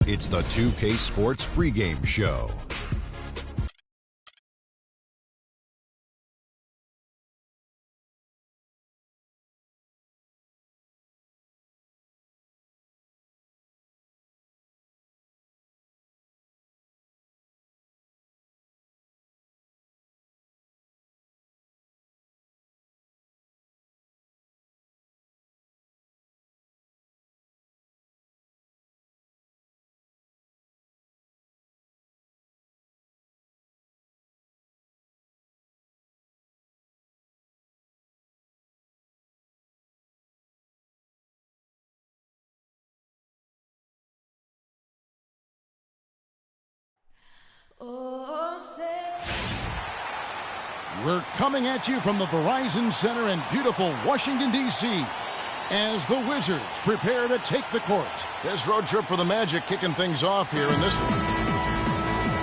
It's the 2K Sports pregame show. We're coming at you from the Verizon Center in beautiful Washington, D.C. as the Wizards prepare to take the court. This road trip for the Magic kicking things off here in this one.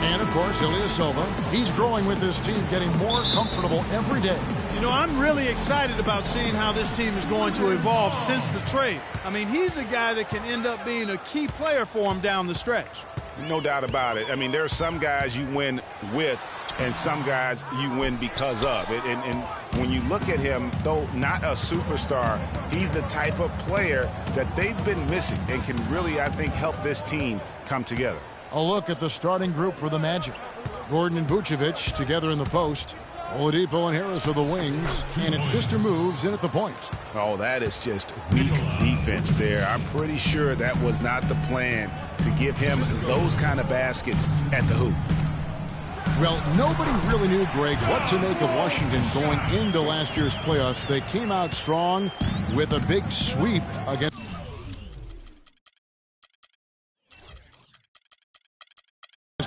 And, of course, Ilyasova. He's growing with this team, getting more comfortable every day. You know, I'm really excited about seeing how this team is going to evolve since the trade. I mean, he's a guy that can end up being a key player for him down the stretch. No doubt about it. I mean, there are some guys you win with and some guys you win because of. And when you look at him, though not a superstar, he's the type of player that they've been missing and can really, I think, help this team come together. A look at the starting group for the Magic. Gordon and Vucevic together in the post. Oladipo and Harris are the wings, and it's Mr. Moves in at the point. Oh, that is just weak defense there. I'm pretty sure that was not the plan to give him those kind of baskets at the hoop. Well, nobody really knew, Greg, what to make of Washington going into last year's playoffs. They came out strong with a big sweep against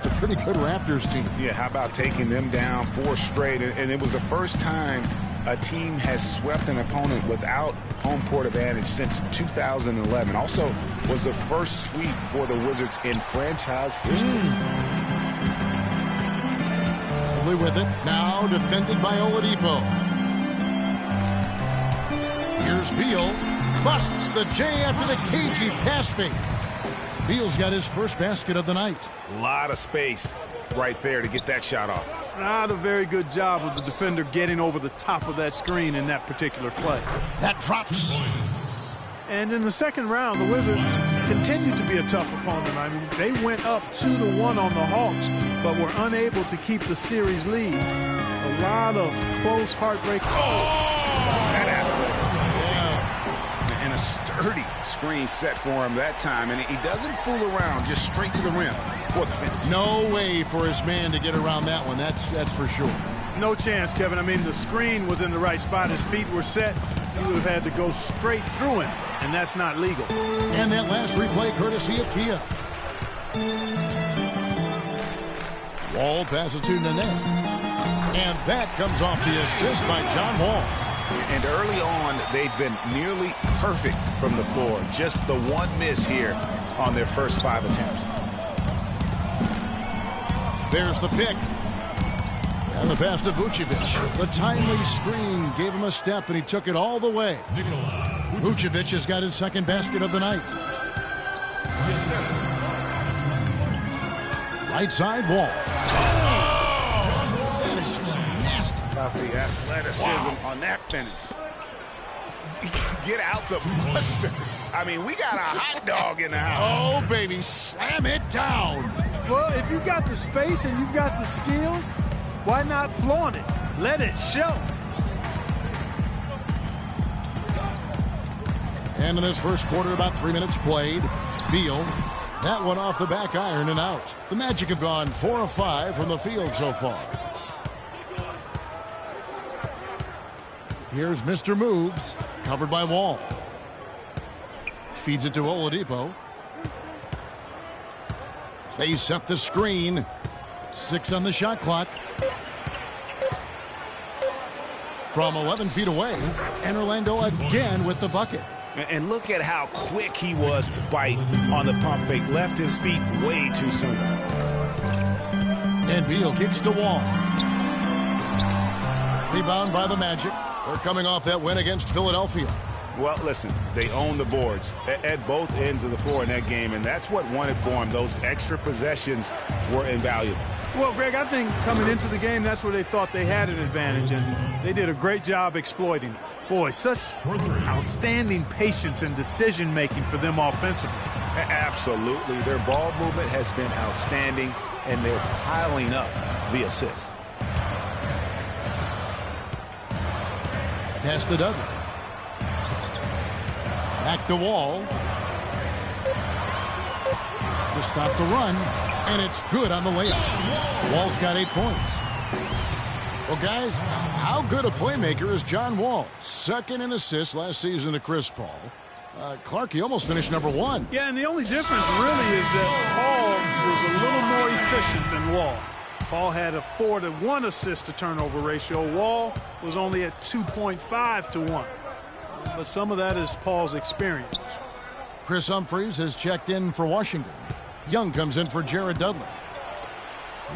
a pretty good Raptors team. Yeah, how about taking them down 4 straight? And it was the first time a team has swept an opponent without home court advantage since 2011. Also was the first sweep for the Wizards in franchise history. With it, now defended by Oladipo. Here's Beal. Busts the J after the cagey pass fake. Beal's got his first basket of the night. A lot of space right there to get that shot off. Not a very good job of the defender getting over the top of that screen in that particular play. That drops. And in the second round, the Wizards continued to be a tough opponent. I mean, they went up 2-1 on the Hawks, but were unable to keep the series lead. A lot of close heartbreak. That happened. Yeah. And a sturdy screen set for him that time. And he doesn't fool around, just straight to the rim for the finish. No way for his man to get around that one. That's for sure. No chance, Kevin. I mean, the screen was in the right spot. His feet were set. He would have had to go straight through him, and that's not legal. And that last replay courtesy of Kia. Wall passes to Nene. And that comes off the assist by John Wall. And early on, they've been nearly perfect from the floor. Just the one miss here on their first 5 attempts. There's the pick. And the pass to Vucevic. The timely screen gave him a step, and he took it all the way. Vucevic has got his second basket of the night. Right side Wall. That is just nasty. About the athleticism on that finish. Get out the buster. I mean, we got a hot dog in the house. Oh, baby, slam it down. Well, if you've got the space and you've got the skills, why not flaunt it? Let it show. And in this first quarter, about 3 minutes played. Beal, that one off the back iron and out. The Magic have gone 4 of 5 from the field so far. Here's Mr. Moves, covered by Wall. Feeds it to Oladipo. They set the screen. 6 on the shot clock. From 11 feet away, and Orlando again with the bucket. And look at how quick he was to bite on the pump fake. Left his feet way too soon. And Beal kicks to Wall. Rebound by the Magic. They're coming off that win against Philadelphia. Well, listen, they own the boards at both ends of the floor in that game, and that's what won it for them. Those extra possessions were invaluable. Well, Greg, I think coming into the game, that's where they thought they had an advantage, and they did a great job exploiting it. Boy, such outstanding patience and decision-making for them offensively. Absolutely. Their ball movement has been outstanding, and they're piling up the assists. Pass to Dudley. Back to Wall. To stop the run, and it's good on the layup. Wall's got 8 points. Well, guys, how good a playmaker is John Wall? Second in assists last season to Chris Paul. Clark, he almost finished #1. Yeah, and the only difference really is that Paul was a little more efficient than Wall. Paul had a 4-to-1 assist-to-turnover ratio. Wall was only at 2.5-to-1. But some of that is Paul's experience. Chris Humphries has checked in for Washington. Young comes in for Jared Dudley.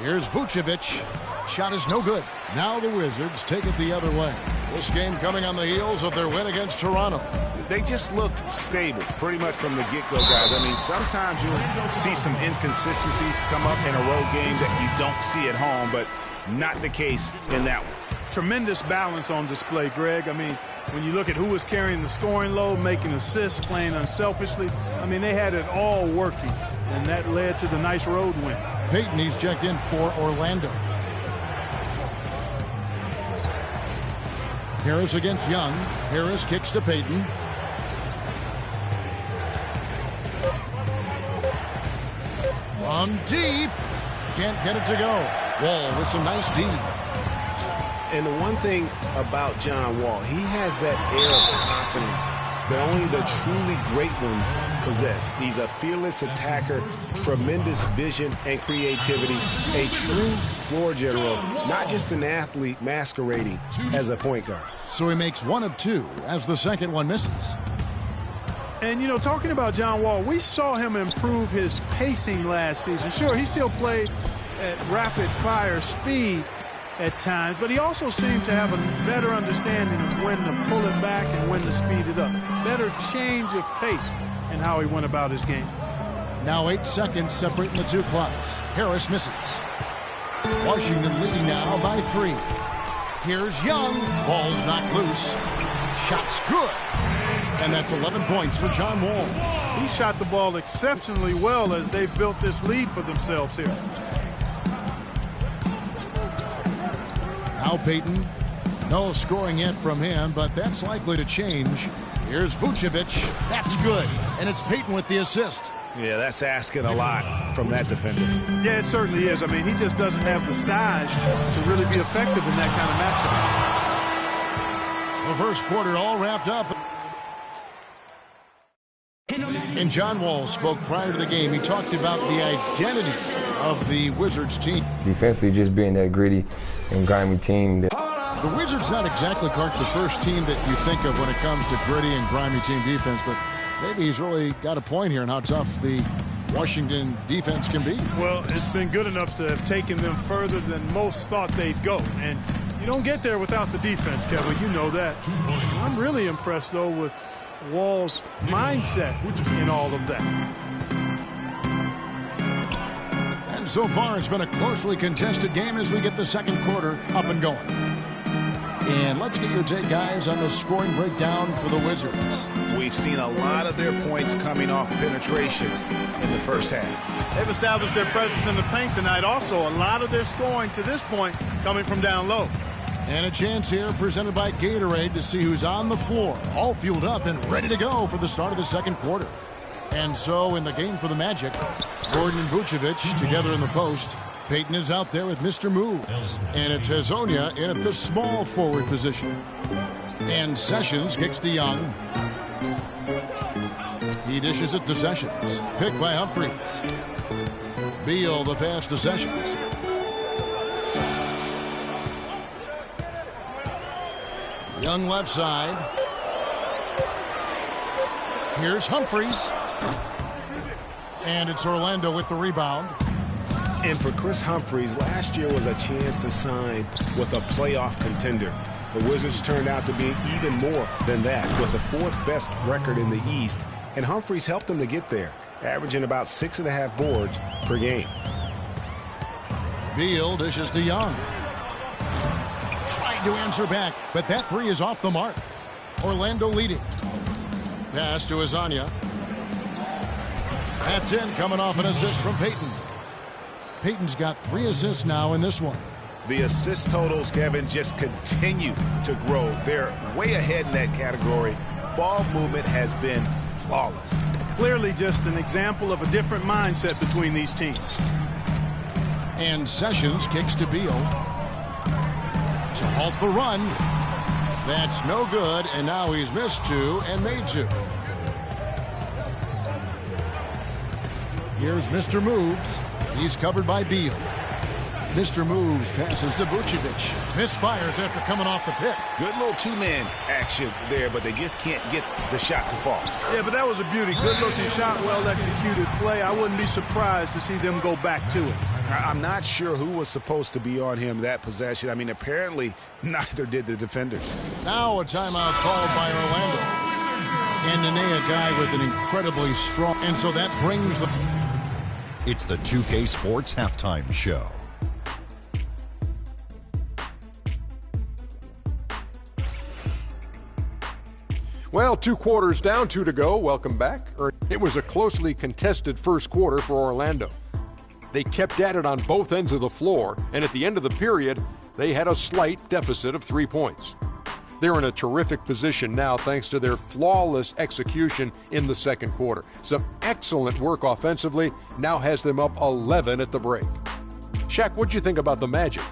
Here's Vucevic. Shot is no good. Now the Wizards take it the other way. This game coming on the heels of their win against Toronto. They just looked stable pretty much from the get-go, guys. I mean, sometimes you'll see some inconsistencies come up in a road game that you don't see at home, but not the case in that one. Tremendous balance on display, Greg. I mean, when you look at who was carrying the scoring load, making assists, playing unselfishly, I mean, they had it all working, and that led to the nice road win. Payton, he's checked in for Orlando. Harris against Young. Harris kicks to Payton. From deep. Can't get it to go. Wall with some nice D. And the one thing about John Wall, he has that air of confidence that only the truly great ones possess. He's a fearless attacker, tremendous vision and creativity, a true floor general, not just an athlete masquerading as a point guard. So he makes 1 of 2 as the second one misses. And, you know, talking about John Wall, we saw him improve his pacing last season. Sure, he still played at rapid-fire speed at times, but he also seemed to have a better understanding of when to pull it back and when to speed it up. Better change of pace in how he went about his game. Now 8 seconds separating the two clocks. Harris misses. Washington leading now by 3. Here's Young. Ball's knocked loose. Shot's good. And that's 11 points for John Wall. He shot the ball exceptionally well as they built this lead for themselves here. Now Payton. No scoring yet from him, but that's likely to change. Here's Vucevic. That's good. And it's Payton with the assist. Yeah, that's asking a lot from that defender. Yeah, it certainly is. I mean, he just doesn't have the size to really be effective in that kind of matchup. The first quarter all wrapped up. And John Wall spoke prior to the game. He talked about the identity of the Wizards team. Defensively, just being that gritty and grimy team. The Wizards not exactly, Clark, the first team that you think of when it comes to gritty and grimy team defense, but maybe he's really got a point here in how tough the Washington defense can be. Well, it's been good enough to have taken them further than most thought they'd go. And you don't get there without the defense, Kevin. You know that. I'm really impressed, though, with Wall's mindset in all of that. And so far, it's been a closely contested game as we get the second quarter up and going. And let's get your take, guys, on the scoring breakdown for the Wizards. We've seen a lot of their points coming off penetration in the first half. They've established their presence in the paint tonight. Also, a lot of their scoring to this point coming from down low. And a chance here presented by Gatorade to see who's on the floor, all fueled up and ready to go for the start of the second quarter. And so in the game for the Magic, Gordon and Vucevic together in the post. Payton is out there with Mr. Moves. And it's Hazonia in at the small forward position. And Sessions kicks to Young. He dishes it to Sessions. Picked by Humphries. Beal the pass to Sessions. Young left side. Here's Humphries. And it's Orlando with the rebound. And for Chris Humphries, last year was a chance to sign with a playoff contender. The Wizards turned out to be even more than that, with the 4th best record in the East, and Humphries helped them to get there, averaging about 6.5 boards per game. Beal dishes to Young. Tried to answer back, but that three is off the mark. Orlando leading. Pass to Azania. That's in, coming off an assist from Peyton. Peyton's got 3 assists now in this one. The assist totals, Kevin, just continue to grow. They're way ahead in that category. Ball movement has been flawless. Clearly just an example of a different mindset between these teams. And Sessions kicks to Beal to halt the run. That's no good, and now he's missed 2 and made 2. Here's Mr. Moves. He's covered by Beal. Mr. Moves passes to Vucevic. Misfires after coming off the pick. Good little two-man action there, but they just can't get the shot to fall. Yeah, but that was a beauty. Good-looking shot, well-executed play. I wouldn't be surprised to see them go back to it. I'm not sure who was supposed to be on him that possession. I mean, apparently neither did the defenders. Now a timeout called by Orlando. And Nene, a guy with an incredibly strong... And so that brings the... It's the 2K Sports Halftime Show. Well, 2 quarters down, 2 to go. Welcome back. It was a closely contested first quarter for Orlando. They kept at it on both ends of the floor, and at the end of the period, they had a slight deficit of 3 points. They're in a terrific position now thanks to their flawless execution in the second quarter. Some excellent work offensively now has them up 11 at the break. Shaq, what'd you think about the Magic?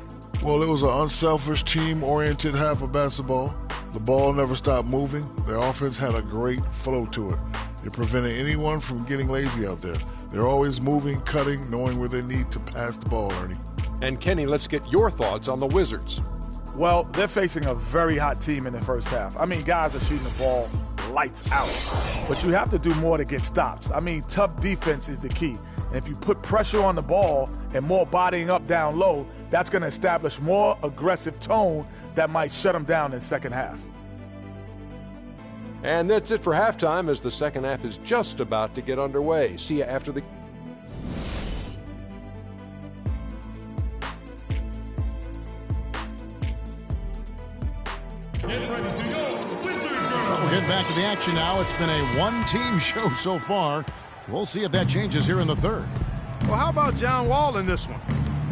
Well, it was an unselfish, team-oriented half of basketball. The ball never stopped moving. Their offense had a great flow to it. It prevented anyone from getting lazy out there. They're always moving, cutting, knowing where they need to pass the ball, Ernie. And Kenny, let's get your thoughts on the Wizards. Well, they're facing a very hot team in the first half. I mean, guys are shooting the ball lights out. But you have to do more to get stops. I mean, tough defense is the key. And if you put pressure on the ball and more bodying up down low, that's going to establish more aggressive tone that might shut them down in the second half. And that's it for halftime as the second half is just about to get underway. See you after the... We're getting back to the action now. It's been a one-team show so far. We'll see if that changes here in the third. Well, how about John Wall in this one?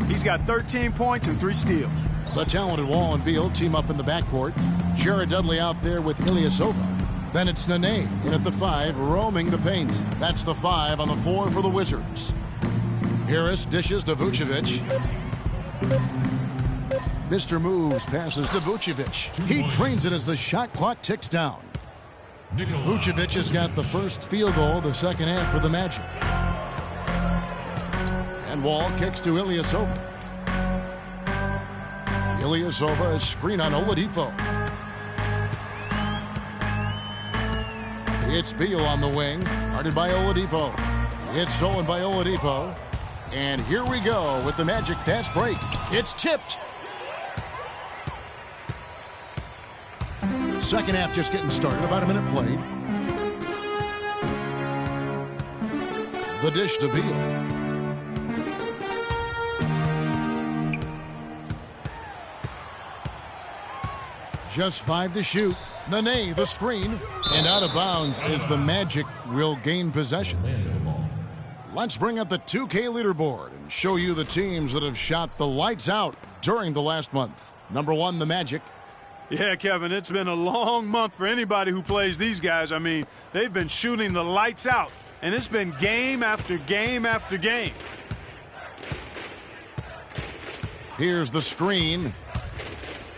He's got 13 points and 3 steals. The talented Wall and Beal team up in the backcourt. Jared Dudley out there with Ilyasova. Then it's Nene in at the 5, roaming the paint. That's the 5 on the 4 for the Wizards. Harris dishes to Vucevic. Mr. Moves passes to Vucevic. He drains it as the shot clock ticks down. Vucevic has got the first field goal of the second half for the Magic. And Wall kicks to Ilyasova. Ilyasova, a screen on Oladipo. It's Beal on the wing, guarded by Oladipo. It's stolen by Oladipo. And here we go with the Magic fast break. It's tipped. Second half just getting started, about a minute played. The dish to Beal. Just 5 to shoot. Nene, the screen. And out of bounds as the Magic will gain possession. Let's bring up the 2K leaderboard and show you the teams that have shot the lights out during the last month. Number 1, the Magic. Yeah, Kevin, it's been a long month for anybody who plays these guys. I mean, they've been shooting the lights out, and it's been game after game after game. Here's the screen.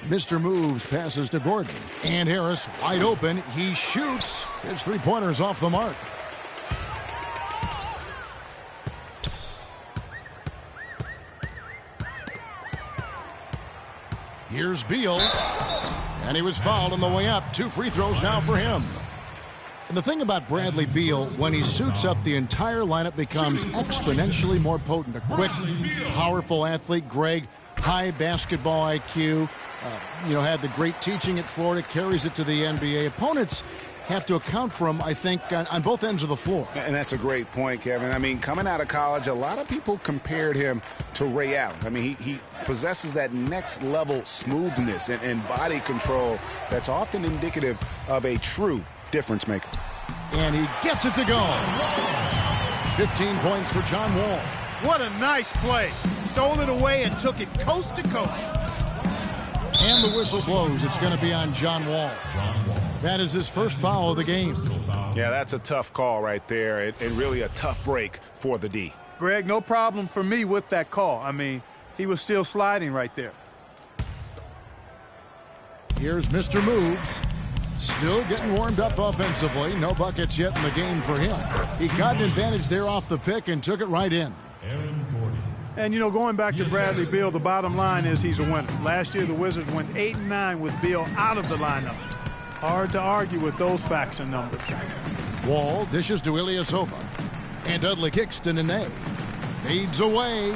Mr. Moves passes to Gordon. And Harris wide open. He shoots. His three-pointer's off the mark. Here's Beal. And he was fouled on the way up. 2 free throws now for him. And the thing about Bradley Beal, when he suits up, the entire lineup becomes exponentially more potent. A quick, powerful athlete. Greg, high basketball IQ. had the great teaching at Florida, carries it to the NBA. Opponents have to account for him, I think, on both ends of the floor. And that's a great point, Kevin. I mean, coming out of college, a lot of people compared him to Ray Allen. I mean, he possesses that next-level smoothness and body control that's often indicative of a true difference maker. And he gets it to go. 15 points for John Wall. What a nice play. Stole it away and took it coast to coast. And the whistle blows. It's going to be on John Wall. That is his first foul of the game. Yeah, that's a tough call right there, and really a tough break for the D. Greg, no problem for me with that call. I mean, he was still sliding right there. Here's Mr. Moves. Still getting warmed up offensively. No buckets yet in the game for him. He got an advantage there off the pick and took it right in. And, going back to Bradley Beal, the bottom line is he's a winner. Last year, the Wizards went 8-9 with Beal out of the lineup. Hard to argue with those facts and numbers. Wall dishes to Ilyasova. And Dudley kicks to Nene. Fades away.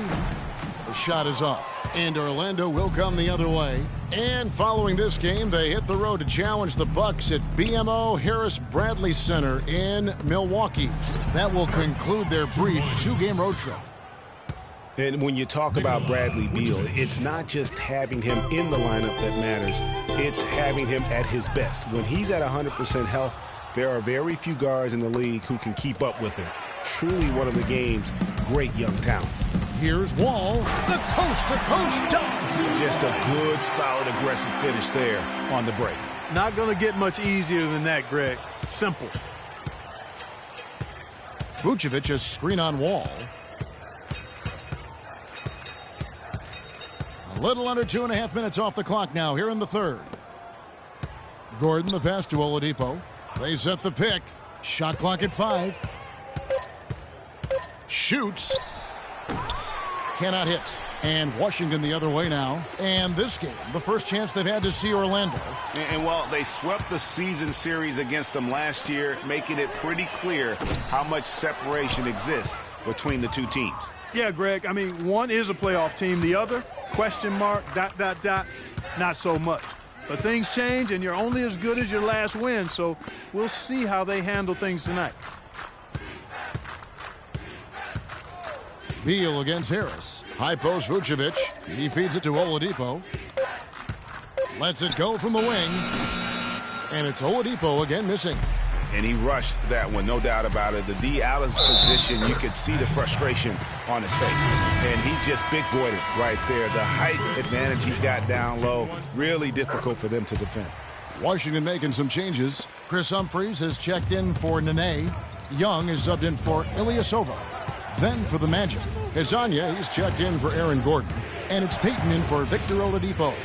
The shot is off. And Orlando will come the other way. And following this game, they hit the road to challenge the Bucks at BMO Harris Bradley Center in Milwaukee. That will conclude their brief two-game road trip. And when you talk about Bradley Beal, it's not just having him in the lineup that matters. It's having him at his best. When he's at 100% health, there are very few guards in the league who can keep up with him. Truly one of the game's great young talents. Here's Wall, the coast-to-coast dunk. Just a good, solid, aggressive finish there on the break. Not going to get much easier than that, Greg. Simple. Vucevic a screen on Wall. A little under 2.5 minutes off the clock now here in the third. Gordon the pass to Oladipo. They set the pick. Shot clock at 5. Shoots. Cannot hit. And Washington the other way now. And this game, the first chance they've had to see Orlando. And well, they swept the season series against them last year, making it pretty clear how much separation exists between the two teams. Yeah, Greg, I mean, one is a playoff team. The other, question mark, ... not so much. But things change, and you're only as good as your last win, so we'll see how they handle things tonight. Beal against Harris. High post Vucevic. He feeds it to Oladipo. Lets it go from the wing. And it's Oladipo again missing. And he rushed that one, no doubt about it. The D out of his position, you could see the frustration on his face. And he just big-boyed it right there. The height advantage he's got down low, really difficult for them to defend. Washington making some changes. Chris Humphries has checked in for Nene. Young is subbed in for Ilyasova. Then for the Magic, Hezonja, he's checked in for Aaron Gordon. And it's Payton in for Victor Oladipo.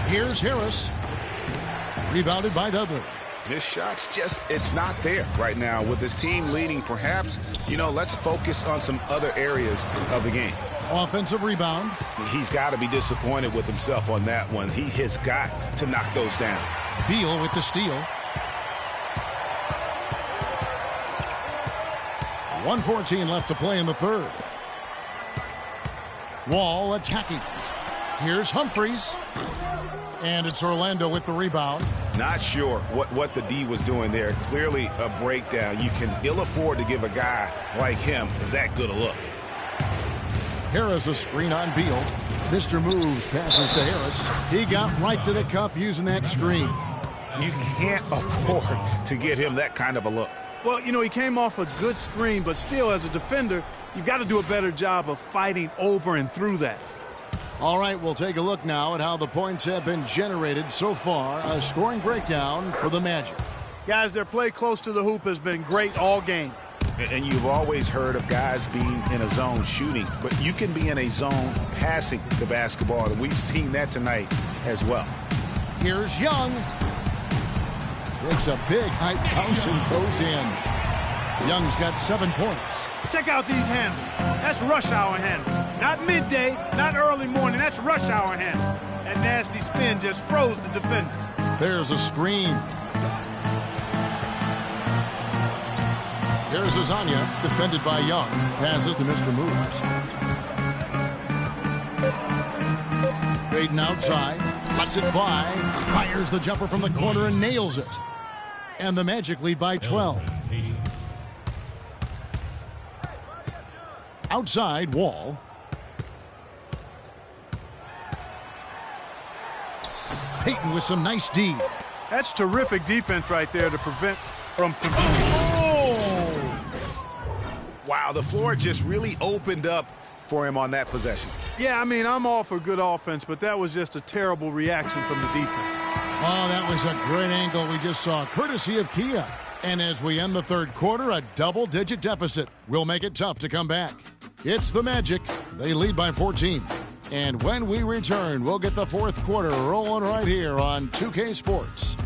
Here's Harris. Rebounded by Dudley. His shot's it's not there right now. With his team leading, perhaps, let's focus on some other areas of the game. Offensive rebound. He's got to be disappointed with himself on that one. He has got to knock those down. Beal with the steal. 1:14 left to play in the third. Wall attacking. Here's Humphries. And it's Orlando with the rebound. Not sure what the D was doing there. Clearly a breakdown. You can ill afford to give a guy like him that good a look. Harris a screen on Beal. Mr. Moves passes to Harris. He got right to the cup using that screen. You can't afford to get him that kind of a look. Well, he came off a good screen, but still, as a defender, you've got to do a better job of fighting over and through that. All right, we'll take a look now at how the points have been generated so far. A scoring breakdown for the Magic. Guys, their play close to the hoop has been great all game. And you've always heard of guys being in a zone shooting, but you can be in a zone passing the basketball, and we've seen that tonight as well. Here's Young. Takes a big high bounce and goes in. Young's got 7 points. Check out these handles. That's rush hour handle. Not midday, not early morning. That's rush hour handle. That nasty spin just froze the defender. There's a screen. Here's Hezonja, defended by Young. Passes to Mr. Moves. Payton outside. Lets it fly. Fires the jumper from the corner and nails it. And the Magic lead by 12. Outside, Wall. Payton with some nice D. That's terrific defense right there to prevent from... Wow, the floor just really opened up for him on that possession. Yeah, I mean, I'm all for good offense, but that was just a terrible reaction from the defense. Oh, that was a great angle we just saw, courtesy of Kia. And as we end the third quarter, a double-digit deficit will make it tough to come back. It's the Magic. They lead by 14. And when we return, we'll get the fourth quarter rolling right here on 2K Sports.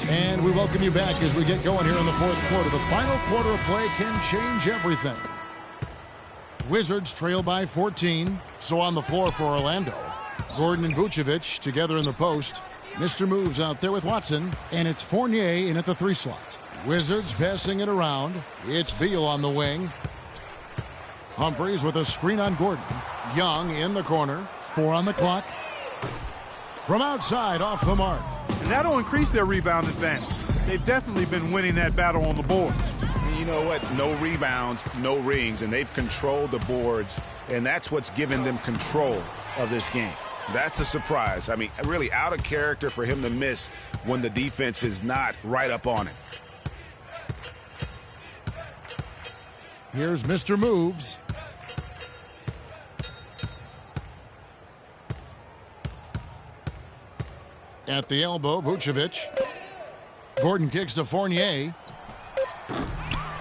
And we welcome you back as we get going here in the fourth quarter. The final quarter of play can change everything. Wizards trail by 14. So on the floor for Orlando, Gordon and Vucevic together in the post. Mr. Moves out there with Watson, and it's Fournier in at the 3 slot. Wizards passing it around. It's Beal on the wing. Humphries with a screen on Gordon. Young in the corner. 4 on the clock. From outside, off the mark. And that'll increase their rebound advantage. They've definitely been winning that battle on the boards. You know what? No rebounds, no rings, and they've controlled the boards, and that's what's given them control of this game. That's a surprise. I mean, really out of character for him to miss when the defense is not right up on him. Here's Mr. Moves. At the elbow, Vucevic. Gordon kicks to Fournier.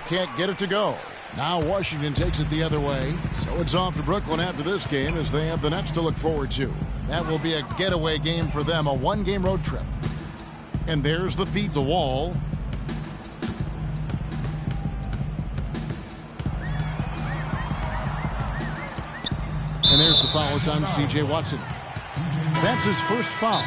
Can't get it to go. Now Washington takes it the other way. So it's off to Brooklyn after this game as they have the Nets to look forward to. That will be a getaway game for them, a one-game road trip. And there's the feed to Wall. And there's the foul. It's on C.J. Watson. That's his first foul.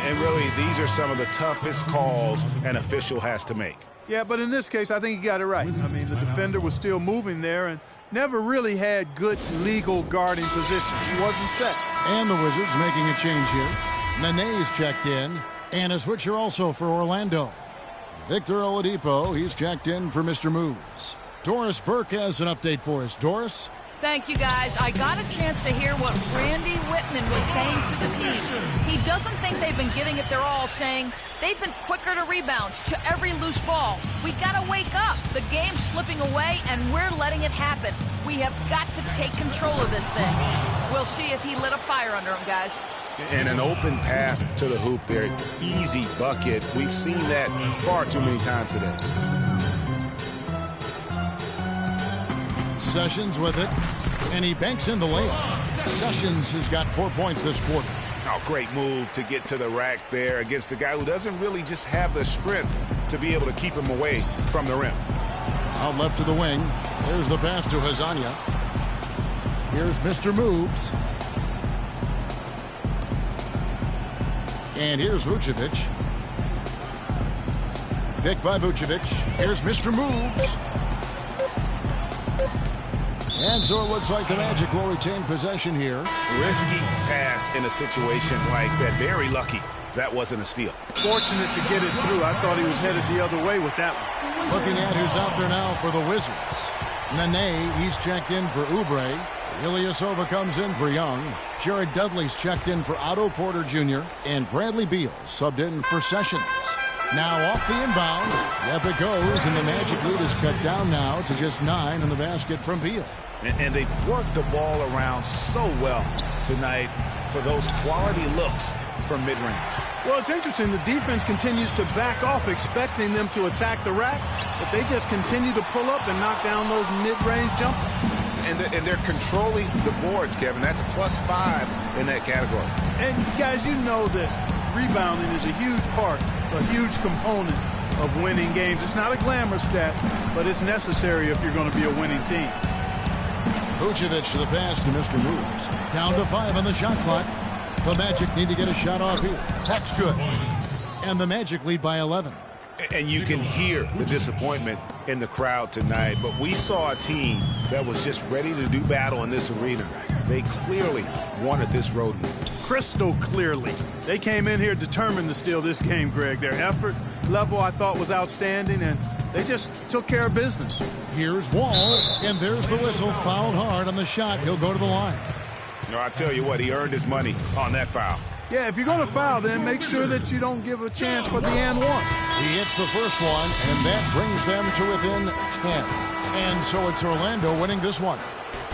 And really, these are some of the toughest calls an official has to make. Yeah, but in this case, I think he got it right. I mean, the defender was still moving there and never really had good legal guarding position. He wasn't set. And the Wizards making a change here. Nene's checked in. And a switcher also for Orlando. Victor Oladipo, he's checked in for Mr. Moves. Doris Burke has an update for us. Doris? Thank you, guys. I got a chance to hear what Randy Whitman was saying to the team. He doesn't think they've been giving it their all, saying they've been quicker to rebounds, to every loose ball. We got to wake up. The game's slipping away, and we're letting it happen. We have got to take control of this thing. We'll see if he lit a fire under him, guys. And an open path to the hoop there. Easy bucket. We've seen that far too many times today. Sessions with it, and he banks in the layup. Sessions has got 4 points this quarter. Oh, great move to get to the rack there against the guy who doesn't really just have the strength to be able to keep him away from the rim. Out left to the wing. There's the pass to Hazania. Here's Mr. Moves. And here's Vucevic. Picked by Vucevic. Here's Mr. Moves. And so it looks like the Magic will retain possession here. Risky pass in a situation like that. Very lucky that wasn't a steal. Fortunate to get it through. I thought he was headed the other way with that one. Looking at who's out there now for the Wizards. Nene, he's checked in for Oubre. Ilyasova comes in for Young. Jared Dudley's checked in for Otto Porter Jr. And Bradley Beal subbed in for Sessions. Now off the inbound. Up it goes, and the Magic lead is cut down now to just 9 in the basket from Beal. And they've worked the ball around so well tonight for those quality looks from mid-range. Well, it's interesting. The defense continues to back off, expecting them to attack the rack, but they just continue to pull up and knock down those mid-range jumpers. And they're controlling the boards, Kevin. That's +5 in that category. And, guys, you know that rebounding is a huge part, a huge component of winning games. It's not a glamour stat, but it's necessary if you're going to be a winning team. Vucevic to the pass to Mr. Moves. Down to 5 on the shot clock. The Magic need to get a shot off here. That's good. And the Magic lead by 11. And you can hear the disappointment in the crowd tonight, but we saw a team that was just ready to do battle in this arena. They clearly wanted this road win. Crystal clearly. They came in here determined to steal this game, Greg. Their effort level, I thought, was outstanding, and they just took care of business. Here's Wall, and there's the whistle. Fouled hard on the shot. He'll go to the line. No, I tell you what, he earned his money on that foul. Yeah, if you're going to foul, then make sure that you don't give a chance for the and one. He hits the first one, and that brings them to within 10. And so it's Orlando winning this one.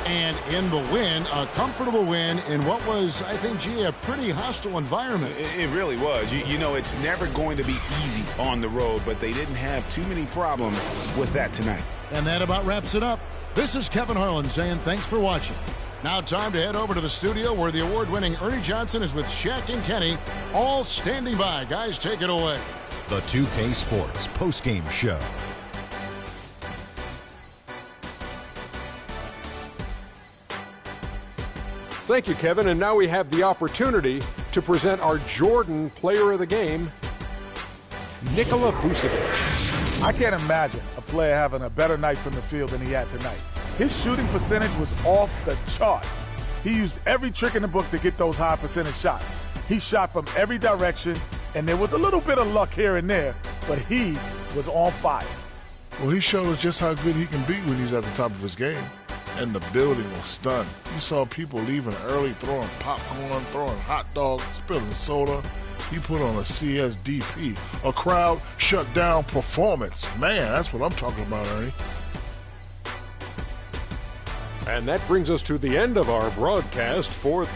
And in the win, a comfortable win in what was, I think, G, a pretty hostile environment. It really was. You know, it's never going to be easy on the road, but they didn't have too many problems with that tonight. And that about wraps it up. This is Kevin Harlan saying thanks for watching. Now time to head over to the studio where the award-winning Ernie Johnson is with Shaq and Kenny, all standing by. Guys, take it away. The 2K Sports postgame show. Thank you, Kevin. And now we have the opportunity to present our Jordan Player of the Game, Nikola Vucevic. I can't imagine a player having a better night from the field than he had tonight. His shooting percentage was off the charts. He used every trick in the book to get those high percentage shots. He shot from every direction, and there was a little bit of luck here and there, but he was on fire. Well, he showed us just how good he can be when he's at the top of his game. And the building was stunned. You saw people leaving early, throwing popcorn, throwing hot dogs, spilling soda. He put on a CSDP, a crowd shut down performance. Man, that's what I'm talking about, Ernie. And that brings us to the end of our broadcast for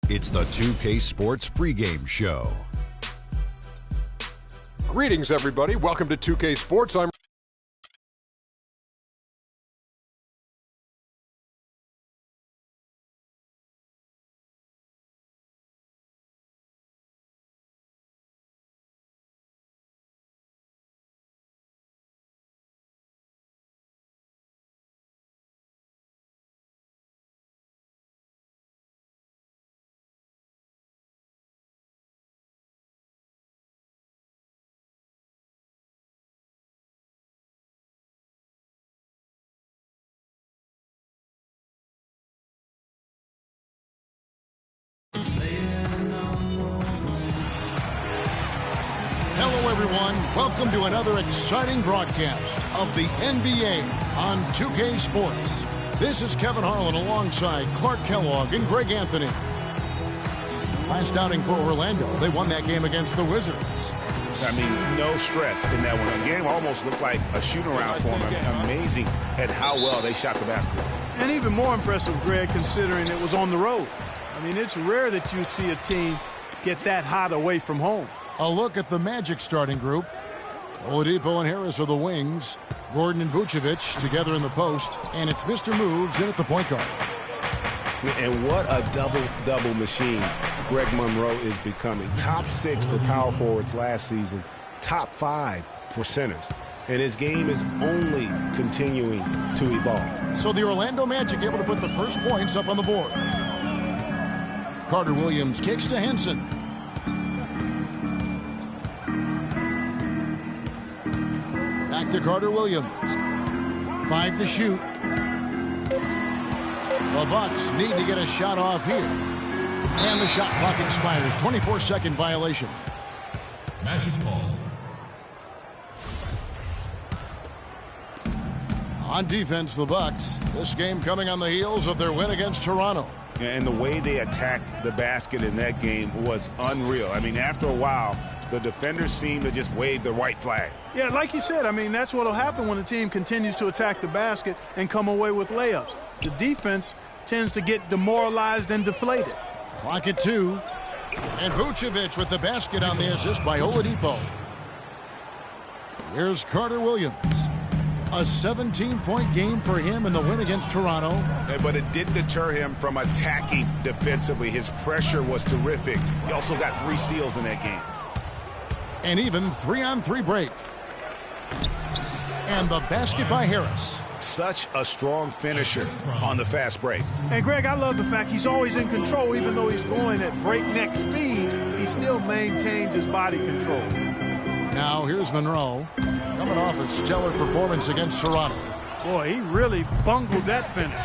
It's the 2K Sports pregame show. Greetings, everybody. Welcome to 2K Sports. I'm Hello, everyone. Welcome to another exciting broadcast of the NBA on 2K Sports. This is Kevin Harlan alongside Clark Kellogg and Greg Anthony. Last outing for Orlando, they won that game against the Wizards. I mean, no stress in that one. The game almost looked like a shoot-around for them. Amazing at how well they shot the basketball. And even more impressive, Greg, considering it was on the road. I mean, it's rare that you see a team get that hot away from home. A look at the Magic starting group. Oladipo and Harris are the wings. Gordon and Vucevic together in the post. And it's Mr. Moves in at the point guard. And what a double-double machine Greg Monroe is becoming. Top 6 for power forwards last season. Top 5 for centers. And his game is only continuing to evolve. So the Orlando Magic able to put the first points up on the board. Carter Williams kicks to Henson. Back to Carter Williams. 5 to shoot. The Bucks need to get a shot off here. And the shot clock expires. 24-second violation. Magic ball. On defense, the Bucks. This game coming on the heels of their win against Toronto. And the way they attacked the basket in that game was unreal. I mean, after a while, the defenders seem to just wave the white flag. Yeah, like you said, I mean, that's what will happen when a team continues to attack the basket and come away with layups. The defense tends to get demoralized and deflated. Clock at 2. And Vucevic with the basket on the assist by Oladipo. Here's Carter Williams. A 17-point game for him in the win against Toronto. But it didn't deter him from attacking defensively. His pressure was terrific. He also got 3 steals in that game. An even 3-on-3 break. And the basket by Harris. Such a strong finisher on the fast break. And, Greg, I love the fact he's always in control. Even though he's going at breakneck speed, he still maintains his body control. Now here's Monroe, coming off a stellar performance against Toronto. Boy, he really bungled that finish.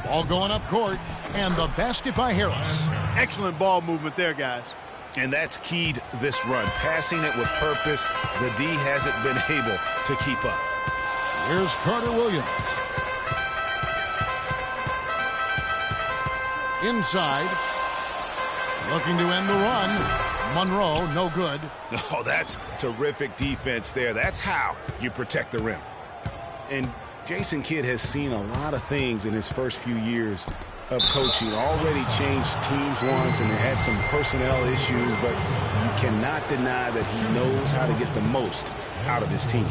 Ball going up court, and the basket by Harris. Excellent ball movement there, guys. And that's keyed this run. Passing it with purpose. The D hasn't been able to keep up. Here's Carter Williams. Inside. Looking to end the run. Monroe, no good. Oh, that's terrific defense there. That's how you protect the rim. And Jason Kidd has seen a lot of things in his first few years of coaching. Already changed teams once and had some personnel issues, but you cannot deny that he knows how to get the most out of his team.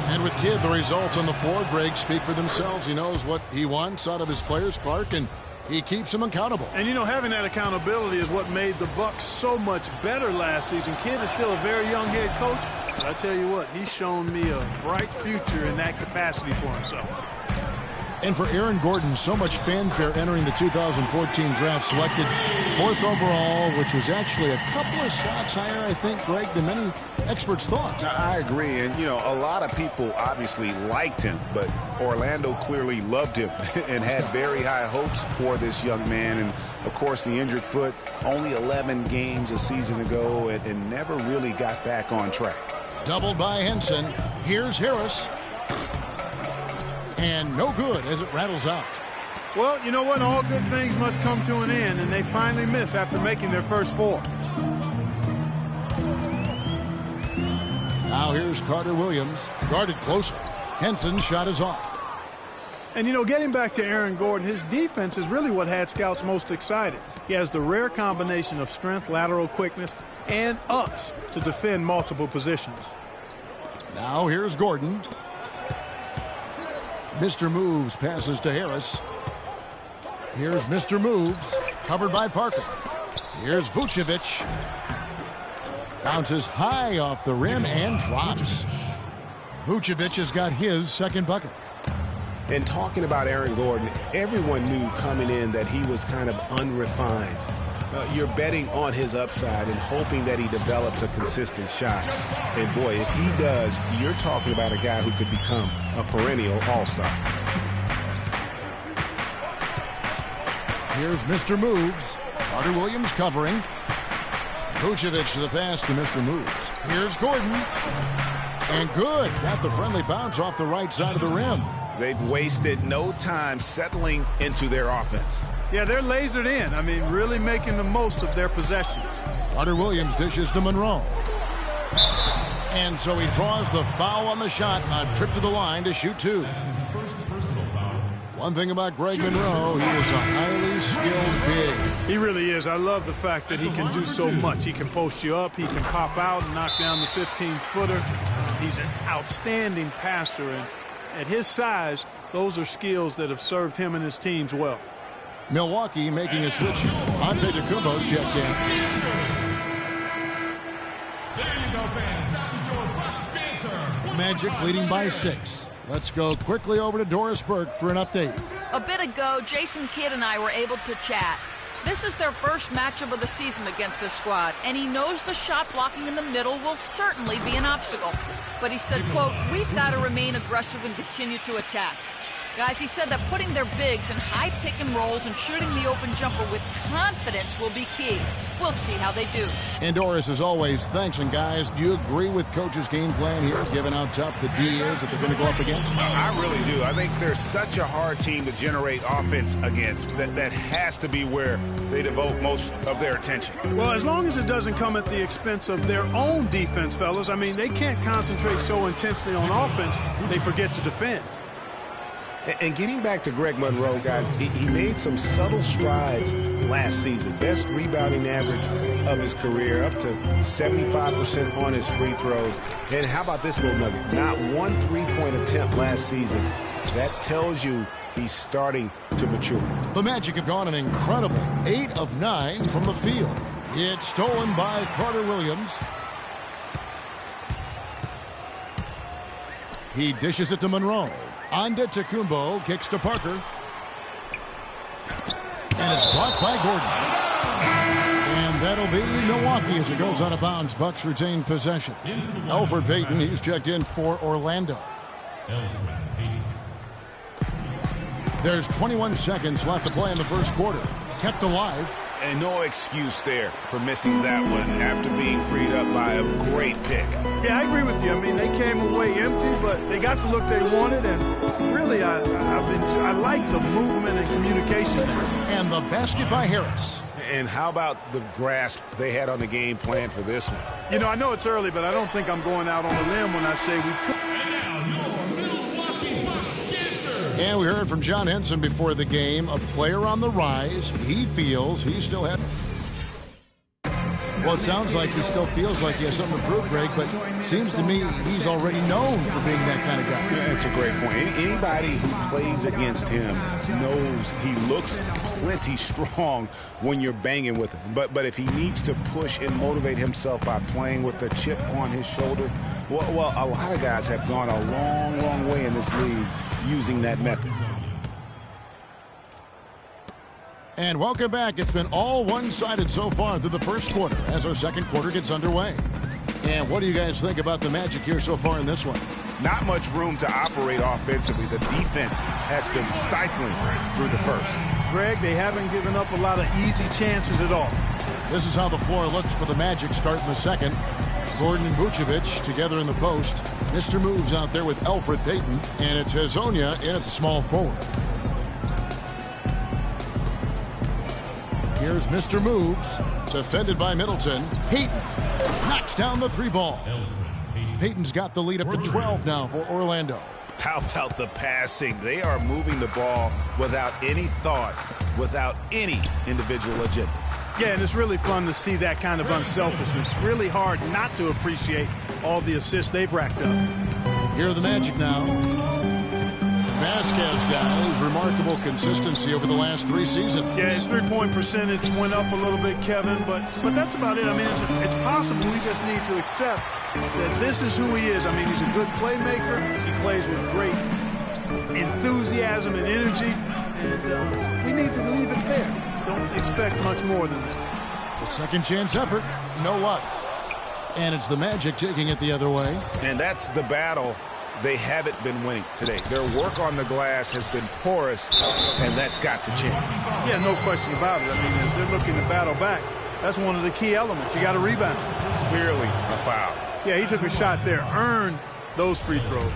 And with Kidd, the results on the floor, Greg, speak for themselves. He knows what he wants out of his players, Clark, and he keeps them accountable. And, you know, having that accountability is what made the Bucks so much better last season. Kidd is still a very young head coach, but I tell you what, he's shown me a bright future in that capacity for himself. And for Aaron Gordon, so much fanfare entering the 2014 draft, selected 4th overall, which was actually a couple of shots higher, I think, Greg, than many experts thought. I agree. And, you know, a lot of people obviously liked him, but Orlando clearly loved him and had very high hopes for this young man. And, of course, the injured foot, only 11 games a season ago and never really got back on track. Doubled by Henson. Here's Harris. And no good as it rattles out. Well, you know what? All good things must come to an end, and they finally miss after making their first 4. Now here's Carter Williams. Guarded closely. Henson's shot is off. And, you know, getting back to Aaron Gordon, his defense is really what had scouts most excited. He has the rare combination of strength, lateral quickness, and ups to defend multiple positions. Now here's Gordon. Mr. Moves passes to Harris. Here's Mr. Moves, covered by Parker. Here's Vucevic. Bounces high off the rim and drops. Vucevic has got his second bucket. And talking about Aaron Gordon, everyone knew coming in that he was kind of unrefined. You're betting on his upside and hoping that he develops a consistent shot. And, boy, if he does, you're talking about a guy who could become a perennial all-star. Here's Mr. Moves. Carter Williams covering. Vucevic to the pass to Mr. Moves. Here's Gordon. And good. Got the friendly bounce off the right side of the rim. They've wasted no time settling into their offense. Yeah, they're lasered in. I mean, really making the most of their possessions. Carter Williams dishes to Monroe. And so he draws the foul on the shot. A trip to the line to shoot 2. One thing about Greg Monroe, he is a highly skilled big. He really is. I love the fact that he can do so much. He can post you up. He can pop out and knock down the 15-footer. He's an outstanding passer. And at his size, those are skills that have served him and his teams well. Milwaukee making a switch. Antetokounmpo's checked in. There you go, fans. That was your Bucks banter. Magic leading by 6. Let's go quickly over to Doris Burke for an update. A bit ago, Jason Kidd and I were able to chat. This is their first matchup of the season against this squad, and he knows the shot blocking in the middle will certainly be an obstacle. But he said, quote, "We've got to remain aggressive and continue to attack." Guys, he said that putting their bigs in high pick and rolls and shooting the open jumper with confidence will be key. We'll see how they do. And Doris, as always, thanks. And guys, do you agree with Coach's game plan here, given how tough the D is that they're going to go up against? I really do. I think they're such a hard team to generate offense against. That has to be where they devote most of their attention. Well, as long as it doesn't come at the expense of their own defense, fellas. I mean, they can't concentrate so intensely on offense, they forget to defend. And getting back to Greg Monroe, guys, he made some subtle strides last season. Best rebounding average of his career, up to 75% on his free throws. And how about this little nugget? Not one three-point attempt last season. That tells you he's starting to mature. The Magic have gone an incredible 8 of 9 from the field. It's stolen by Carter Williams. He dishes it to Monroe. Antetokounmpo kicks to Parker. And it's blocked by Gordon. And that'll be Milwaukee as it goes out of bounds. Bucks retain possession. Elfrid Payton, he's checked in for Orlando. There's 21 seconds left to play in the first quarter. Kept alive. And no excuse there for missing that one after being freed up by a great pick. Yeah, I agree with you. I mean, they came away empty, but they got the look they wanted, and really, I like the movement and communication there. And the basket by Harris. And how about the grasp they had on the game plan for this one? You know, I know it's early, but I don't think I'm going out on a limb when I say we could. And we heard from John Henson before the game, a player on the rise. He feels he still has. Well, it sounds like he still feels like he has something to prove, Greg, but seems to me he's already known for being that kind of guy. That's a great point. Anybody who plays against him knows he looks plenty strong when you're banging with him. But if he needs to push and motivate himself by playing with a chip on his shoulder, well, a lot of guys have gone a long, long way in this league using that method. And welcome back. It's been all one-sided so far through the first quarter as our second quarter gets underway. And what do you guys think about the Magic here so far in this one? Not much room to operate offensively. The defense has been stifling through the first. Greg, they haven't given up a lot of easy chances at all. This is how the floor looks for the Magic starting the second. Gordon and Vucevic together in the post. Mr. Moves out there with Elfrid Payton, and it's Hezonja in at the small forward. Here's Mr. Moves, defended by Middleton. Payton knocks down the three ball. Payton's got the lead up to 12 now for Orlando. How about the passing? They are moving the ball without any thought, without any individual agendas. Yeah, and it's really fun to see that kind of unselfishness. Really hard not to appreciate all the assists they've racked up. Here are the Magic now. Vasquez, guys, remarkable consistency over the last 3 seasons. Yeah, his three-point percentage went up a little bit, Kevin, but that's about it. I mean, it's possible. We just need to accept that this is who he is. I mean, he's a good playmaker. He plays with great enthusiasm and energy, and we need to leave it there. Don't expect much more than that. A second chance effort, no luck. And it's the Magic taking it the other way. And that's the battle they haven't been winning today. Their work on the glass has been porous, and that's got to change. Yeah, no question about it. I mean, if they're looking to battle back, that's one of the key elements. You got to rebound. Clearly a foul. Yeah, he took a shot there, earned those free throws.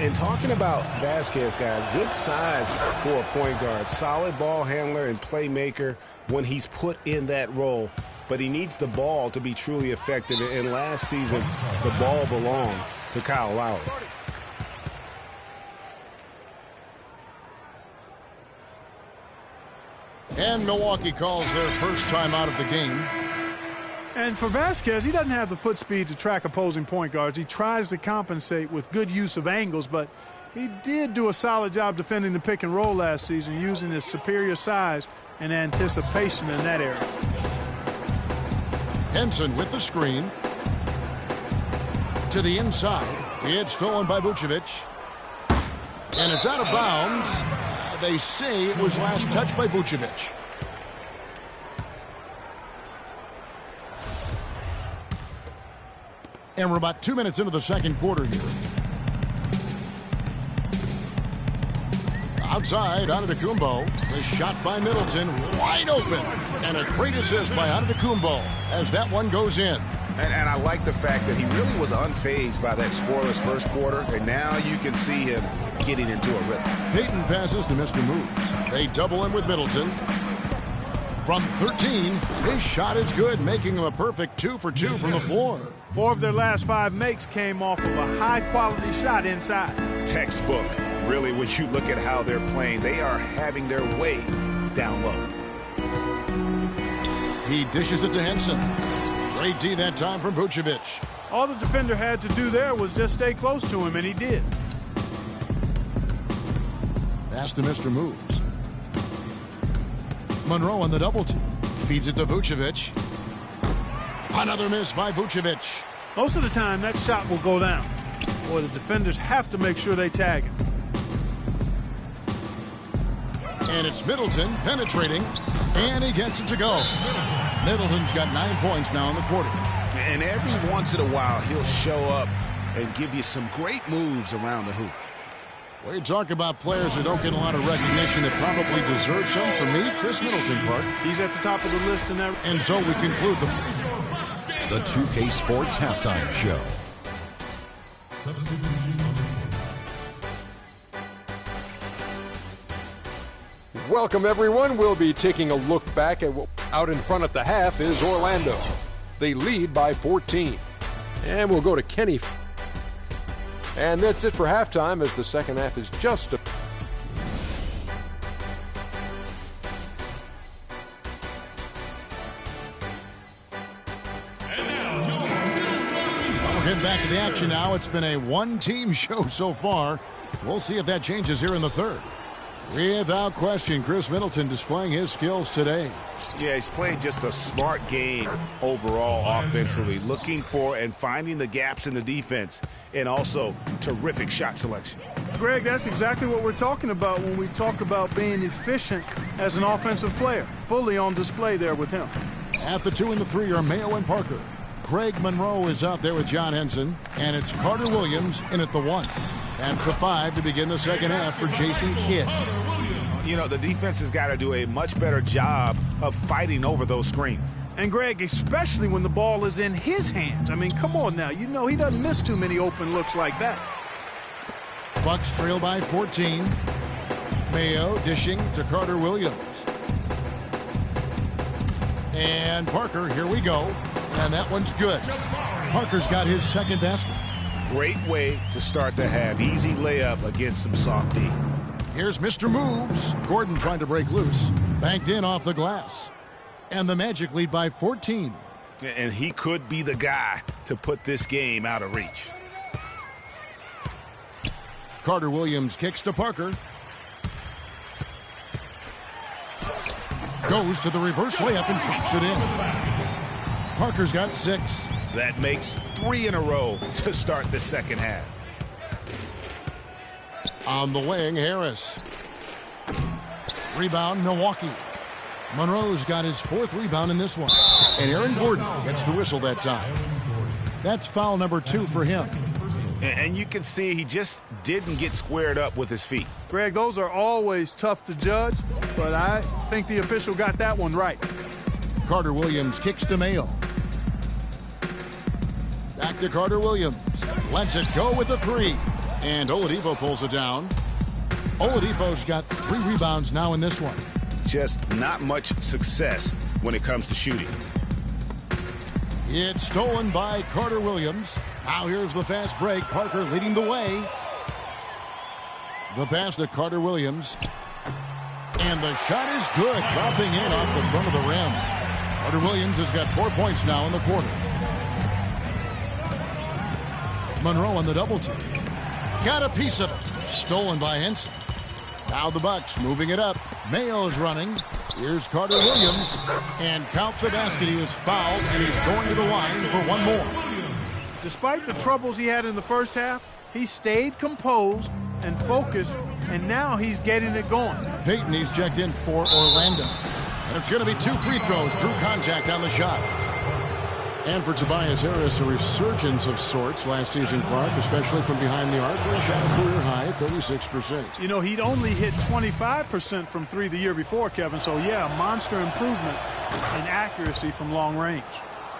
And talking about Vasquez, guys, good size for a point guard. Solid ball handler and playmaker when he's put in that role. But he needs the ball to be truly effective. And last season, the ball belonged to Kyle Lowry. And Milwaukee calls their first time out of the game. And for Vasquez, he doesn't have the foot speed to track opposing point guards. He tries to compensate with good use of angles, but he did do a solid job defending the pick and roll last season, using his superior size and anticipation in that area. Henson with the screen. To the inside. It's stolen by Vucevic. And it's out of bounds. They say it was last touched by Vucevic. And we're about 2 minutes into the second quarter here. Outside, Antetokounmpo. The shot by Middleton, wide open. And a great assist by Antetokounmpo as that one goes in. And I like the fact that he really was unfazed by that scoreless first quarter, and now you can see him getting into a rhythm. Payton passes to Mr. Moves. They double him with Middleton. From 13, his shot is good, making him a perfect 2 for 2 from the floor. 4 of their last 5 makes came off of a high-quality shot inside. Textbook. Really, when you look at how they're playing, they are having their way down low. He dishes it to Henson. Great D that time from Vucevic. All the defender had to do there was just stay close to him, and he did. Pass to Mr. Moves. Monroe on the double team. Feeds it to Vucevic. Another miss by Vucevic. Most of the time, that shot will go down. Boy, the defenders have to make sure they tag him. And it's Middleton penetrating, and he gets it to go. Middleton's got 9 points now in the quarter. And every once in a while, he'll show up and give you some great moves around the hoop. We talk about players who don't get a lot of recognition that probably deserve some. For me, Chris Middleton, Clark. He's at the top of the list in that. And so we conclude the 2K Sports Halftime Show. Welcome, everyone. We'll be taking a look back at what out in front at the half is Orlando. They lead by 14. And we'll go to Kenny. And that's it for halftime, as the second half is just a... We're getting back to the action now. It's been a one-team show so far. We'll see if that changes here in the third. Without question, Chris Middleton displaying his skills today. Yeah, he's playing just a smart game overall offensively, looking for and finding the gaps in the defense, and also terrific shot selection. Greg, that's exactly what we're talking about when we talk about being efficient as an offensive player. Fully on display there with him. At the 2 and the 3 are Mayo and Parker. Craig Monroe is out there with John Henson, and it's Carter Williams in at the 1. That's the 5 to begin the second half for Jason Kidd. You know, the defense has got to do a much better job of fighting over those screens. And, Greg, especially when the ball is in his hands. I mean, come on now. You know he doesn't miss too many open looks like that. Bucks trail by 14. Mayo dishing to Carter Williams. And Parker, here we go. And that one's good. Parker's got his second basket. Great way to start the half. Easy layup against some soft D. Here's Mr. Moves. Gordon trying to break loose. Banked in off the glass. And the Magic lead by 14. And he could be the guy to put this game out of reach. Carter Williams kicks to Parker. Goes to the reverse layup and drops it in. Parker's got 6. That makes 3 in a row to start the second half. On the wing, Harris. Rebound, Milwaukee. Monroe's got his 4th rebound in this one. And Aaron Gordon gets the whistle that time. That's foul number 2 for him. And you can see he just didn't get squared up with his feet. Greg, those are always tough to judge, but I think the official got that one right. Carter Williams kicks to Mayo. Back to Carter Williams. Lets it go with a 3. And Oladipo pulls it down. Oladipo's got 3 rebounds now in this one. Just not much success when it comes to shooting. It's stolen by Carter Williams. Now here's the fast break. Parker leading the way. The pass to Carter Williams. And the shot is good. Dropping in off the front of the rim. Carter Williams has got 4 points now in the quarter. Monroe on the double team. Got a piece of it. Stolen by Henson. Now the Bucks moving it up. Mayo's running. Here's Carter Williams. And count the basket. He was fouled, and he's going to the line for one more. Despite the troubles he had in the first half, he stayed composed and focused, and now he's getting it going. Payton, he's checked in for Orlando. And it's going to be 2 free throws. Drew contact on the shot. And for Tobias Harris, a resurgence of sorts last season, Clark, especially from behind the arc, where he shot a career high 36%. You know, he'd only hit 25% from three the year before, Kevin. So, yeah, monster improvement in accuracy from long range.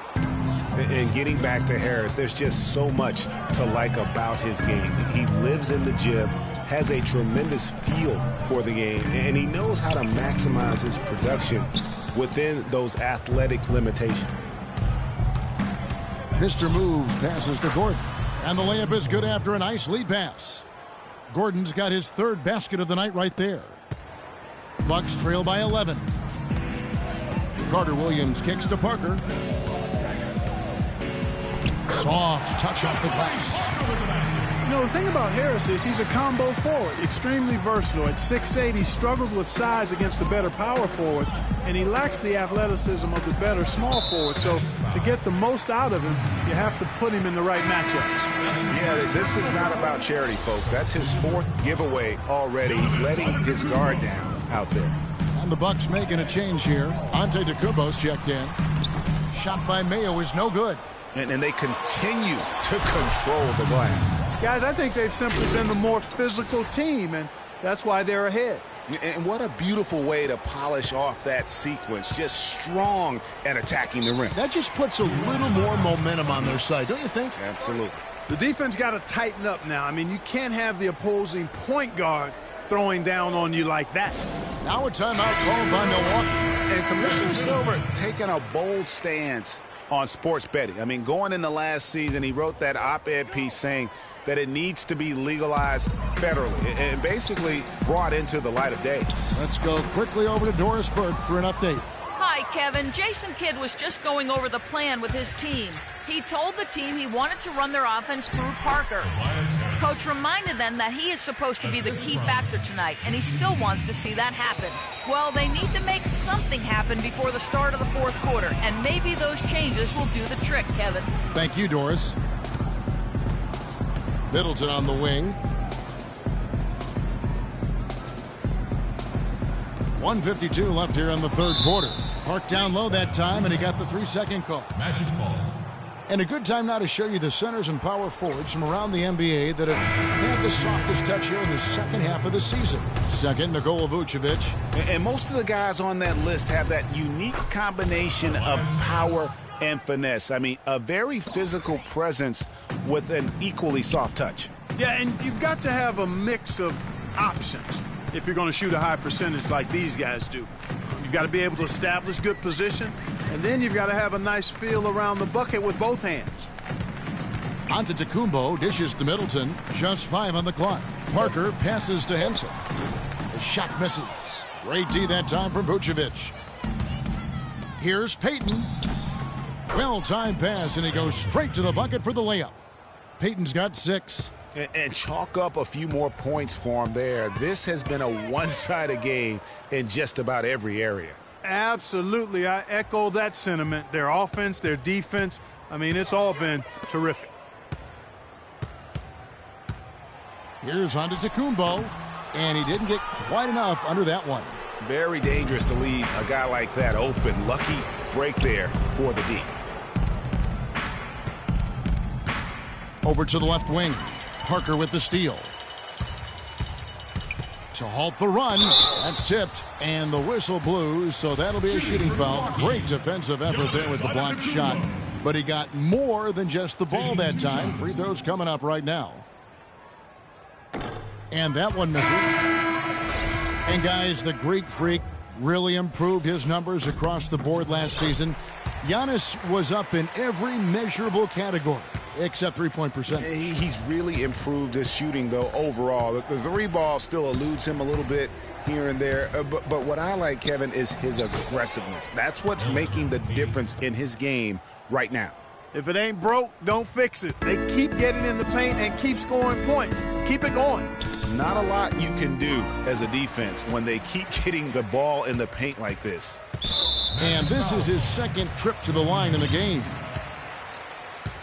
And getting back to Harris, there's just so much to like about his game. He lives in the gym, has a tremendous feel for the game, and he knows how to maximize his production within those athletic limitations. Mr. Moves passes to Gordon. And the layup is good after a nice lead pass. Gordon's got his third basket of the night right there. Bucks trail by 11. Carter Williams kicks to Parker. Soft touch off the glass. You know, the thing about Harris is he's a combo forward, extremely versatile. At 6'8", he struggles with size against the better power forward, and he lacks the athleticism of the better small forward. So to get the most out of him, you have to put him in the right matchups. Yeah, this is not about charity, folks. That's his fourth giveaway already. He's letting his guard down out there. And the Bucks making a change here. Antetokounmpo's checked in. Shot by Mayo is no good. And they continue to control the glass. Guys, I think they've simply been the more physical team, and that's why they're ahead. And what a beautiful way to polish off that sequence. Just strong at attacking the rim. That just puts a little more momentum on their side, don't you think? Absolutely. The defense got to tighten up now. I mean, you can't have the opposing point guard throwing down on you like that. Now a timeout called by Milwaukee. And Commissioner Silver taking a bold stance on sports betting. I mean, going in the last season, he wrote that op-ed piece saying that it needs to be legalized federally and basically brought into the light of day. Let's go quickly over to Doris Burke for an update. Hi, Kevin. Jason Kidd was just going over the plan with his team. He told the team he wanted to run their offense through Parker. Coach reminded them that he is supposed to be the key factor tonight, and he still wants to see that happen. Well, they need to make something happen before the start of the fourth quarter, and maybe those changes will do the trick, Kevin. Thank you, Doris. Middleton on the wing. 1:52 left here in the third quarter. Park down low that time, and he got the 3-second call. Magic ball. And a good time now to show you the centers and power forwards from around the NBA that have had the softest touch here in the second half of the season. Second, Nikola Vucevic. And most of the guys on that list have that unique combination of power and finesse. I mean, a very physical presence with an equally soft touch. Yeah, and you've got to have a mix of options if you're going to shoot a high percentage like these guys do. You've got to be able to establish good position, and then you've got to have a nice feel around the bucket with both hands. Antetokounmpo dishes to Middleton. Just 5 on the clock. Parker passes to Henson. The shot misses. Great D that time from Vucevic. Here's Payton. Well-timed pass, and he goes straight to the bucket for the layup. Payton's got 6. And chalk up a few more points for him there. This has been a one-sided game in just about every area. Absolutely. I echo that sentiment. Their offense, their defense, I mean, it's all been terrific. Here's Antetokounmpo, and he didn't get quite enough under that one. Very dangerous to leave a guy like that open. Lucky break there for the D. Over to the left wing. Parker with the steal. To halt the run. That's tipped. And the whistle blows, so that'll be a shooting foul. Great defensive effort there with the blocked shot. But he got more than just the ball that time. Free throws coming up right now. And that one misses. And guys, the Greek Freak really improved his numbers across the board last season. Giannis was up in every measurable category except three-point percentage. He's really improved his shooting, though, overall. The three ball still eludes him a little bit here and there. But what I like, Kevin, is his aggressiveness. That's what's making the difference in his game right now. If it ain't broke, don't fix it. They keep getting in the paint and keep scoring points. Keep it going. Not a lot you can do as a defense when they keep getting the ball in the paint like this. And this is his second trip to the line in the game.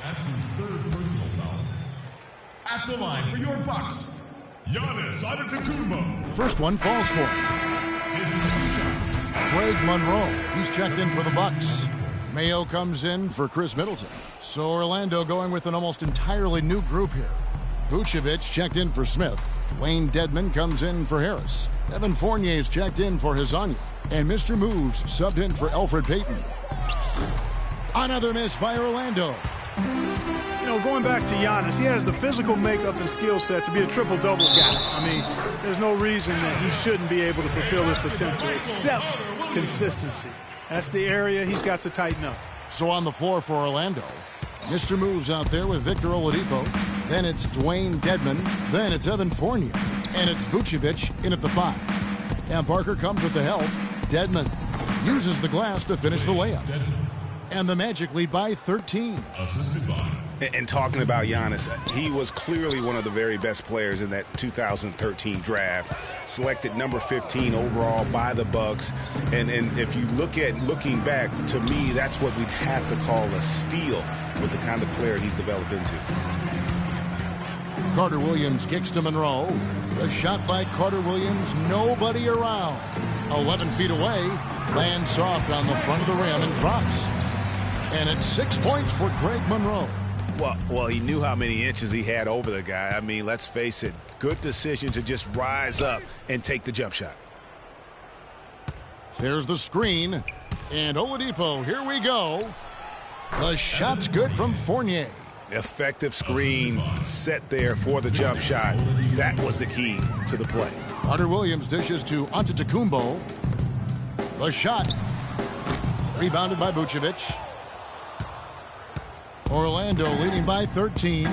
That's his third personal foul. At the line for your Bucks, Giannis Antetokounmpo. First one falls for him. Craig Monroe, he's checked in for the Bucks. Mayo comes in for Chris Middleton. So Orlando going with an almost entirely new group here. Vucevic checked in for Smith. Wayne Dedmon comes in for Harris. Evan Fournier's checked in for Hezonja. And Mr. Moves subbed in for Elfrid Payton. Another miss by Orlando. You know, going back to Giannis, he has the physical makeup and skill set to be a triple-double guy. I mean, there's no reason that he shouldn't be able to fulfill this potential except consistency. That's the area he's got to tighten up. So on the floor for Orlando, Mr. Moves out there with Victor Oladipo. Then it's Dwayne Dedmon. Then it's Evan Fournier. And it's Vucevic in at the 5. And Parker comes with the help. Dedmon uses the glass to finish the layup. And the Magic lead by 13. Assisted by. And talking about Giannis, he was clearly one of the very best players in that 2013 draft. Selected number 15 overall by the Bucks. And if you looking back, to me, that's what we'd have to call a steal with the kind of player he's developed into. Carter Williams kicks to Monroe. The shot by Carter Williams, nobody around. 11 feet away, lands soft on the front of the rim and drops. And it's 6 points for Craig Monroe. Well, he knew how many inches he had over the guy. I mean, let's face it, good decision to just rise up and take the jump shot. There's the screen. And Oladipo, here we go. The shot's good from Fournier. Effective screen set there for the jump shot. That was the key to the play. Carter Williams dishes to Antetokounmpo. The shot. Rebounded by Vucevic. Orlando leading by 13.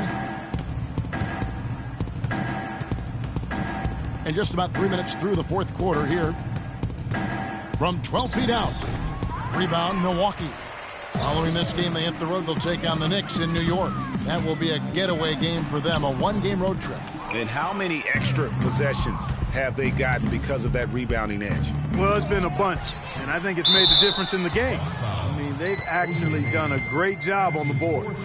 And just about 3 minutes through the fourth quarter here. From 12 feet out. Rebound, Milwaukee. Following this game, they hit the road. They'll take on the Knicks in New York. That will be a getaway game for them, a one-game road trip. And how many extra possessions have they gotten because of that rebounding edge? Well, it's been a bunch, and I think it's made the difference in the games. I mean, they've actually done a great job on the board.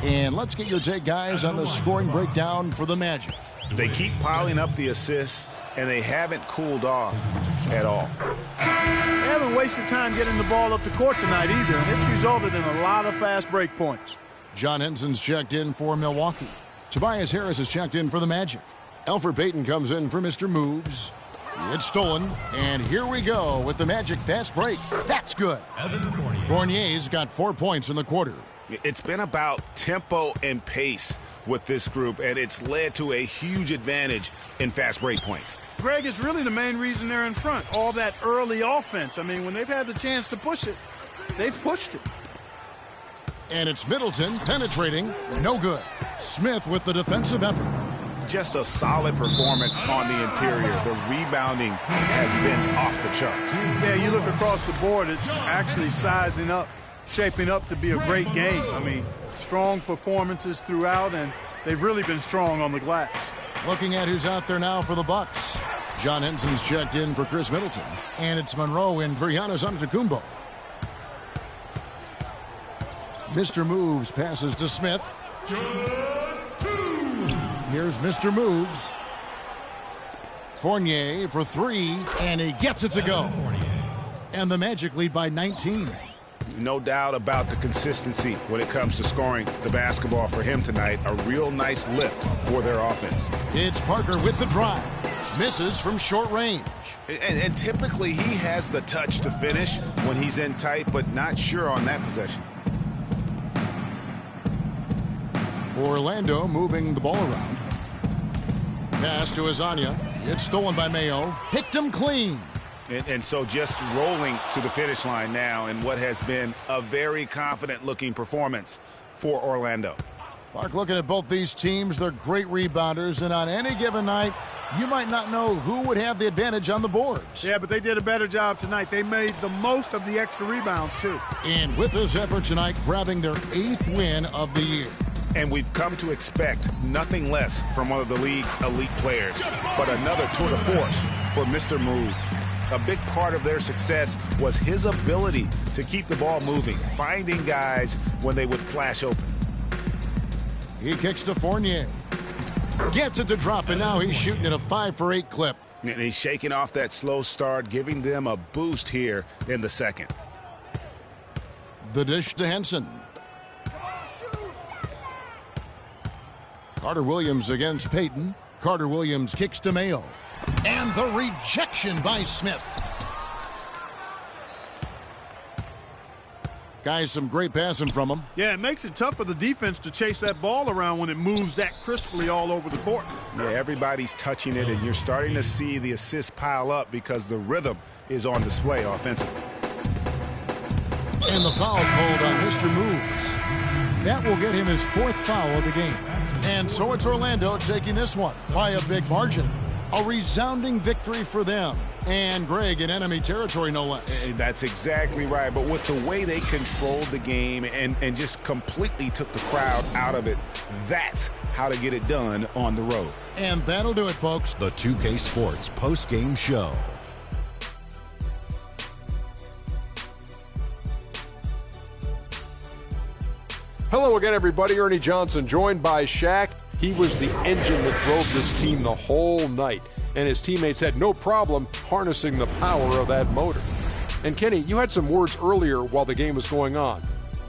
And let's get your take, guys, on the scoring breakdown for the Magic. They keep piling up the assists, and they haven't cooled off at all. They haven't wasted time getting the ball up the court tonight either, and it's resulted in a lot of fast break points. John Henson's checked in for Milwaukee. Tobias Harris is checked in for the Magic. Elfrid Payton comes in for Mr. Moves. It's stolen, and here we go with the Magic fast break. That's good. Fournier's got 4 points in the quarter. It's been about tempo and pace with this group, and it's led to a huge advantage in fast break points. Greg, it's really the main reason they're in front. All that early offense. I mean, when they've had the chance to push it, they've pushed it. And it's Middleton penetrating. No good. Smith with the defensive effort. Just a solid performance on the interior. The rebounding has been off the charts. Yeah, you look across the board, it's actually sizing up, shaping up to be a great game. I mean, strong performances throughout, and they've really been strong on the glass. Looking at who's out there now for the Bucks. John Henson's checked in for Chris Middleton. And it's Monroe in for Giannis Antetokounmpo. Mr. Moves passes to Smith. Here's Mr. Moves. Fournier for 3, and he gets it to go. And the Magic lead by 19. No doubt about the consistency when it comes to scoring the basketball for him tonight. A real nice lift for their offense. It's Parker with the drive. Misses from short range. And typically he has the touch to finish when he's in tight, but not sure on that possession. Orlando moving the ball around. Pass to Hezonja. It's stolen by Mayo. Picked him clean. And so just rolling to the finish line now in what has been a very confident-looking performance for Orlando. Clark, looking at both these teams, they're great rebounders, and on any given night, you might not know who would have the advantage on the boards. Yeah, but they did a better job tonight. They made the most of the extra rebounds, too. And with this effort tonight, grabbing their 8th win of the year. And we've come to expect nothing less from one of the league's elite players, but another tour de force for Mr. Moves. A big part of their success was his ability to keep the ball moving, finding guys when they would flash open. He kicks to Fournier. Gets it to drop, and now he's shooting at a 5-for-8 clip. And he's shaking off that slow start, giving them a boost here in the second. The dish to Henson. Carter Williams against Payton. Carter Williams kicks to Mayo. And the rejection by Smith. Guys, some great passing from him. Yeah, it makes it tough for the defense to chase that ball around when it moves that crisply all over the court. Yeah, everybody's touching it, and you're starting to see the assists pile up because the rhythm is on display offensively. And the foul called on Mr. Moves. That will get him his 4th foul of the game. And so it's Orlando taking this one by a big margin. A resounding victory for them. And Greg in enemy territory, no less. That's exactly right. But with the way they controlled the game and just completely took the crowd out of it, that's how to get it done on the road. And that'll do it, folks. The 2K Sports post-game show. Hello again, everybody. Ernie Johnson joined by Shaq. He was the engine that drove this team the whole night, and his teammates had no problem harnessing the power of that motor. And Kenny, you had some words earlier while the game was going on.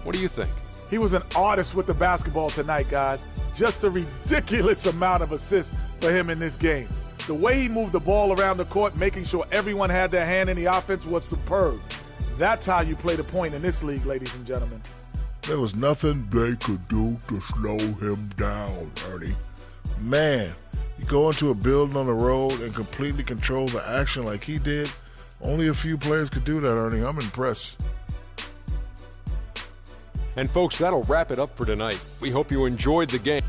What do you think? He was an artist with the basketball tonight, guys. Just a ridiculous amount of assists for him in this game. The way he moved the ball around the court, making sure everyone had their hand in the offense, was superb. That's how you play the point in this league, ladies and gentlemen. There was nothing they could do to slow him down, Ernie. Man, you go into a building on the road and completely control the action like he did. Only a few players could do that, Ernie. I'm impressed. And folks, that'll wrap it up for tonight. We hope you enjoyed the game.